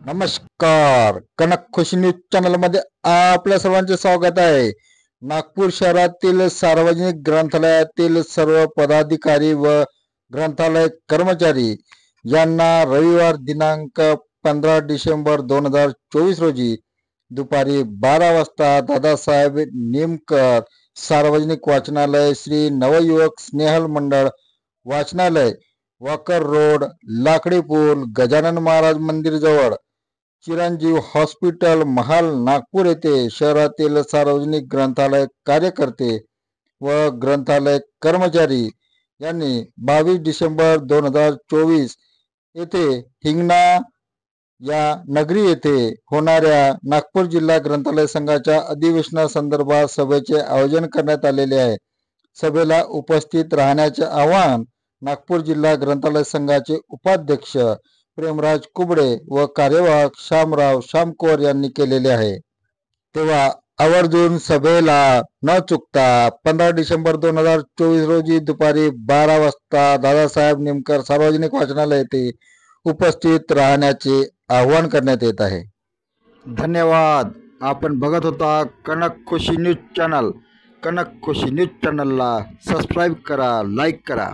नमस्कार. कनक खुशी news channel मध्ये आपल्या सर्वांचे स्वागत आहे. नागपूर शहरातील सार्वजनिक ग्रंथालयातील सर्व पदाधिकारी व ग्रंथालय कर्मचारी यांना रविवार दिनांक 15 डिसेंबर 2024 रोजी दुपारी 12 वाजता दादासाहेब निमकर सार्वजनिक वाचनालय श्री नवयुवक स्नेहल मंडळ वाचनालय वाकर रोड लाकडी पूल गजानन महाराज मंदिर जवळ चिरंजीव हॉस्पिटल महाल नागपूर येथे शहरातील सार्वजनिक ग्रंथालय कार्यकर्ते व ग्रंथालय कर्मचारी यांनी 22 डिसेंबर 2024 येथे हिंगणा या नगरी येथे होणाऱ्या नागपूर जिल्हा ग्रंथालय संघाच्या अधिवेशनासंदर्भात सभेचे आयोजन करण्यात आलेले आहे. सभेला उपस्थित राहण्याचे आवाहन नागपूर जिल्हा ग्रंथालय संघाचे उपाध्यक्ष प्रेमराज कुबडे व कार्यवाहक श्यामराव श्यामकोर यांनी केलेले आहे. तेव्हा आवर्जून सभेला न चुकता 15 डिसेंबर 2024 रोजी दुपारी 12 वाजता दादासाहेब निमकर सार्वजनिक वाचनालय येथे उपस्थित राहण्याचे आवाहन करण्यात येत आहे. धन्यवाद. आपण बघत होता कनक खुशी न्यूज चॅनल. कनक खुशी न्यूज चॅनलला सबस्क्राईब करा, लाईक करा.